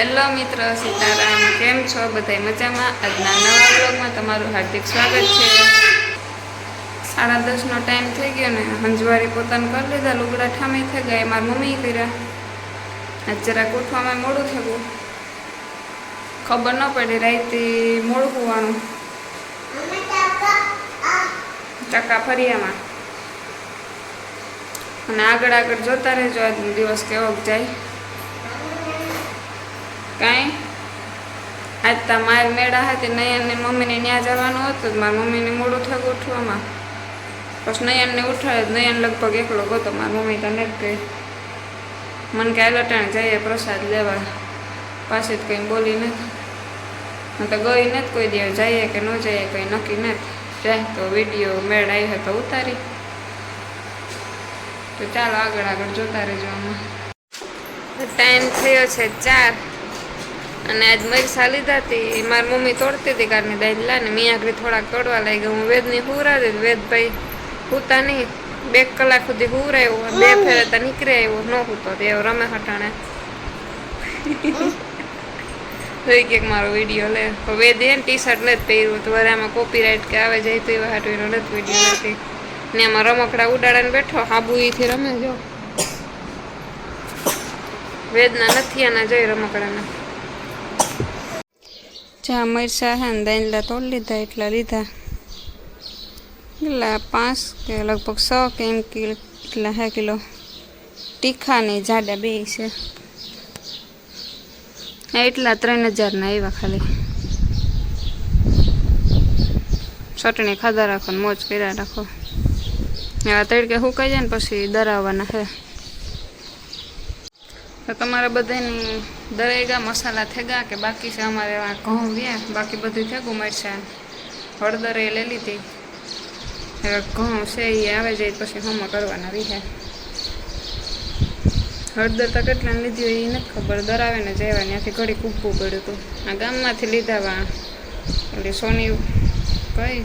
Hello મિત્ર સીતારામ, કેમ છો? બધાય મજામાં? આજના નવા બ્લોગમાં તમારું હાર્દિક સ્વાગત છે. 10:30નો ટાઈમ થઈ ગયો ને હંજવારી પોતાને કરી લીધા, લુગડા ઠામી થઈ ગયા, મારી મમ્મી કર્યા. આજ જરાક ઉઠવામાં મોડું થયું, ખબર ન પડી, રાતે મોડું હોવાનું ચક્કા ફરિયામાં. અને આગળ આગળ જોતા રહેજો, આજનો દિવસ કેવો જાય. કાંઈ આજ તો મારી મેળા હતી, નયનને મમ્મીને ત્યાં જવાનું હતું, મારી મમ્મીને મોડું થયું ઉઠવામાં. પછી નયનને ઉઠાડે, નયન લગભગ એકલો ગયો, મારી મમ્મી તો નથી ગઈ. મને કે લટાણે જઈએ પ્રસાદ લેવા, પાછી જ કંઈ બોલી નથી. હું તો ગઈ નથી કોઈ દિવસ, જઈએ કે ન જઈએ કંઈ નક્કી નથી. જાય તો વિડીયો મેળ આવી તો ઉતારી. તો ચાલો આગળ આગળ જોતા રહેજો. આમાં ટાઈમ થયો છે 4 અને આજ મરસા લીધા હતી, મારી મમ્મી તોડતી હતી કારની દાદલા ને મેં આગળ થોડાક તોડવા લાગી ગઈ. હું વેદની હુરાવી, વેદભાઈ હુતા નહીં, 2 કલાક સુધી હુરાયો, 2 ફેરે તો નીકળી આવ્યો, ન હૂતો એવો રમે હટાણે. જોઈ કે મારો વિડીયો લે, વેદ એને ટી-શર્ટ નથી પહેર્યું તો આમાં કોપીરાઇટ કે આવે જાય તો એવા હાટવીનો નથી વિડીયો નથી ને. એમાં રમકડા ઉડાડીને બેઠો, હાબુઈથી રમે. જો વેદના નથી આના, જોઈ રમકડાના. જ્યાં મરસા હે ને દાંડલા તોડી લીધા, એટલા લીધા, એટલા 5 કે લગભગ 6 કે એમ એટલા હે કિલો. તીખા ને જાડા બે છે, એટલા 3000ના આવ્યા ખાલી. ચટણી ખાધા રાખો ને મોજ કર્યા રાખો. એવા તડકે સુકાઈ જાય ને પછી દરાવવાના છે. તો તમારા બધાની દરેગા મસાલા થેગા કે બાકી છે? અમારે આ ઘઉં વ્યા, બાકી બધું થેગું. મરચાં હળદર એ લઈ લીધી, હવે ઘઉં છે એ આવે જાય પછી હમો કરવાના રીહે. હળદર તો કેટલા લીધી હોય એ નથી ખબર, દરાવે ને જવા ત્યાંથી ઘડી કૂપવું પડ્યું હતું. આ ગામમાંથી લીધા વા, એટલે સોની કઈ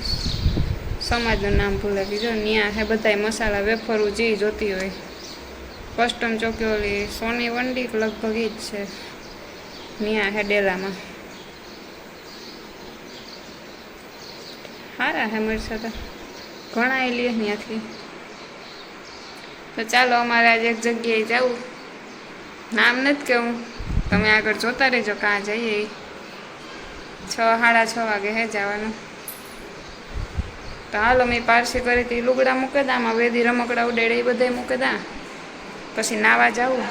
સમાજનું નામ ભૂલે ગઈ. જો ત્યાં હે બધાય મસાલા વેફરું જે જોતી હોય. કસ્ટમ ચોકી ઓલી સોની વંડી લગભગ એ જ છે, ત્યાં હે ડેલામાં. સારા હે મરસા તો ઘણા એ લે ત્યાંથી. તો ચાલો અમારે આજે એક જગ્યાએ જવું, નામ નથી કેવું, તમે આગળ જોતા રહેજો કાં જઈએ. 6 સાડા 6 વાગે હે જવાનું. તો હાલો, મેં પારસી કરી હતી, લુગડા મૂકે દા, આમાં વેદી રમકડા ઉડેડે એ બધા મૂકે દા, પછી નાવા જાવું.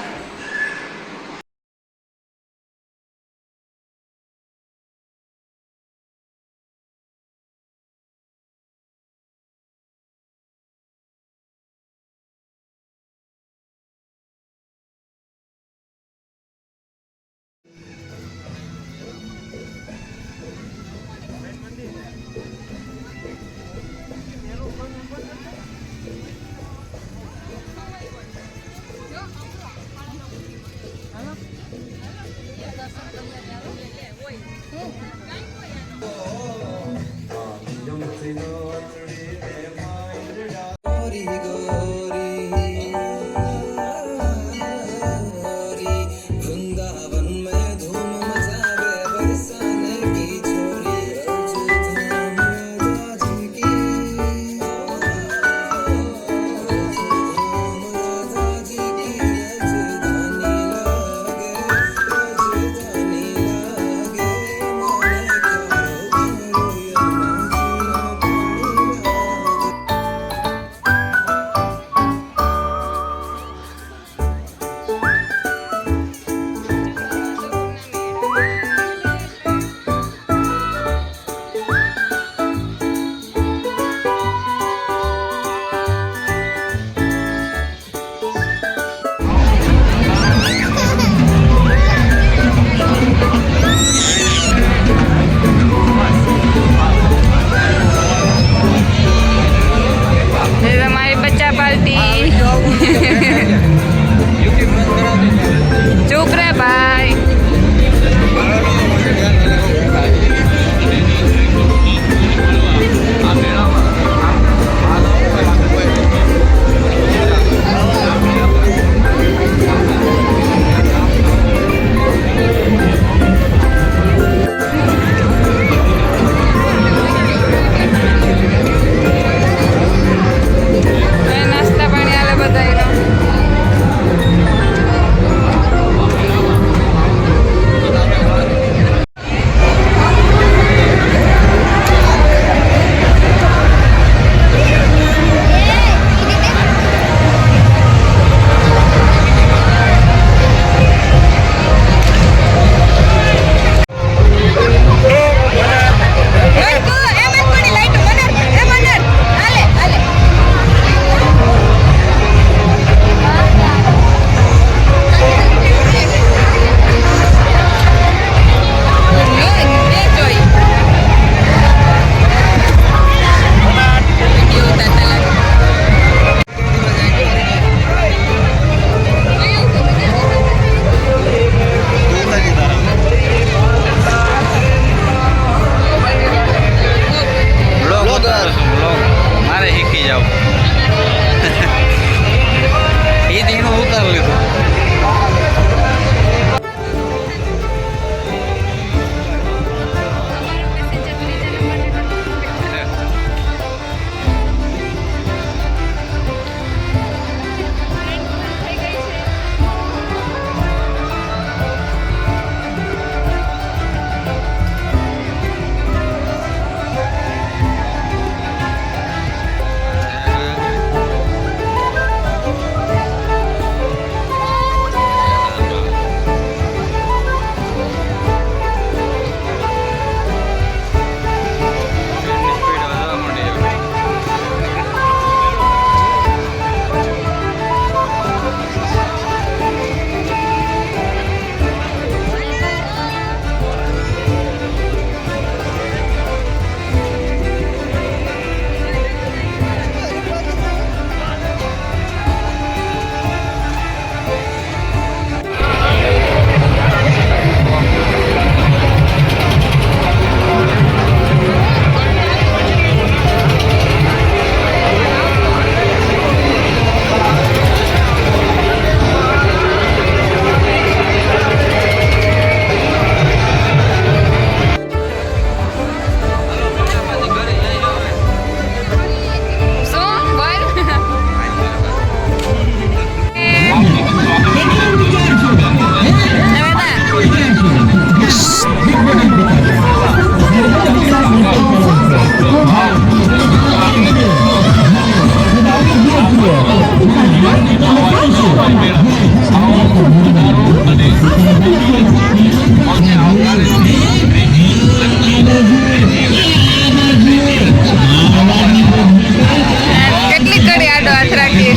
કેટલી કડી આડો હાથ રાખી.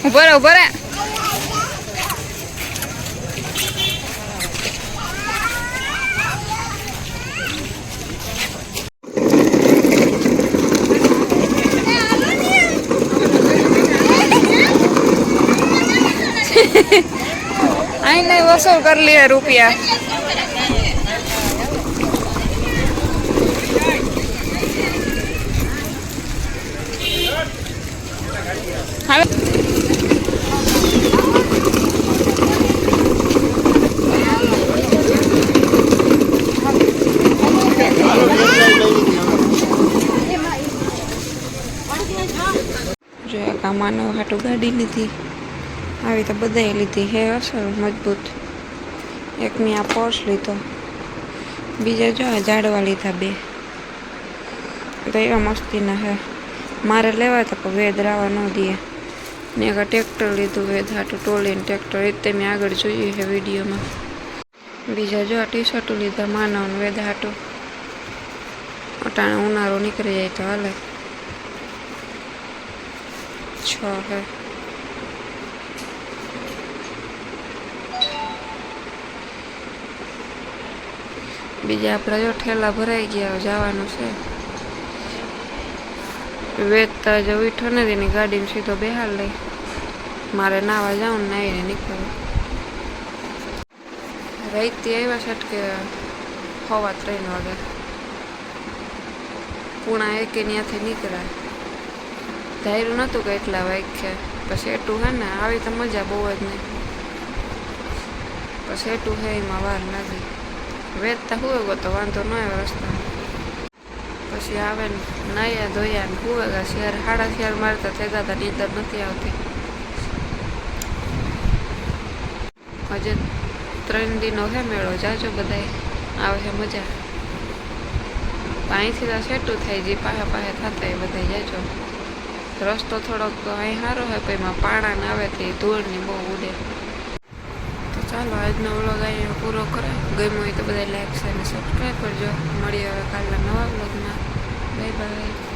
ઉભો રે ઉભો રે. અહીં નહીં વસૂલ કરી લે રૂપિયા. હવે જો એક આ માનવ હાટું ગાડી લીધી. આવી તો બધાએ લીધી હે અસર મજબૂત. એક મેં આ પર્સ લીધો, બીજા જો આ ઝાડવા લીધા 2. તો એવા મસ્તીના હે. મારે લેવા હતા પણ વેદ રાવા ન દે. ને એક ટ્રેક્ટર લીધું વેદ હાટું ટોલીને ટ્રેક્ટર. એ તે મેં આગળ જોયું છે વિડીયોમાં. બીજા જો આ ટી શર્ટો લીધા માનવ વેદ હાટું. અટાણે ઉનાળો નીકળી જાય તો હાલે. 6 હે. બીજા આપણે જો ઠેલા ભરાઈ ગયા જવાનું છે. વેચતા જ ઉઠો નથી ને ગાડીમાં સીધો બેહાર લઈ. મારે નાવા જાઉં ને નાહીને નીકળવું. રાઈતી આવ્યા છે કે 2:15 વાગે. 1:30 ત્યાંથી નીકળ્યા. ધાર્યું નહોતું કે એટલા વાગ્યા. પછી એટલું હે ને આવી તો મજા બહુ જ નહીં. પછી એટલું હે એમાં વાર લાગી. વેચતા હુએ ગયો તો વાંધો ન આવ્યો રસ્તા. પછી આવે ને નાયા ધોયા ને હુએ ગયા. 4:30 મારતા થઈ ગયા. નીંદર નથી આવતી. હજે 3 દિનો હે મેળો. જાજો બધાય આવે છે મજા. અહીંથી તો સેટું થાય જે પાહે પાહે થતા એ બધા જાજો. રસ્તો થોડોક અહીં સારો હોય પણ એમાં પાણા ને આવે તે ધૂળની બહુ ઉડે. તો ચાલો આજનો વ્લોગ અહીંયા પૂરો કરે. ગમ્યો હોય તો બધા લાઈક શેર અને સબસ્ક્રાઈબ કરજો. મળીએ હવે કાલના નવા વ્લોગમાં. Bye bye.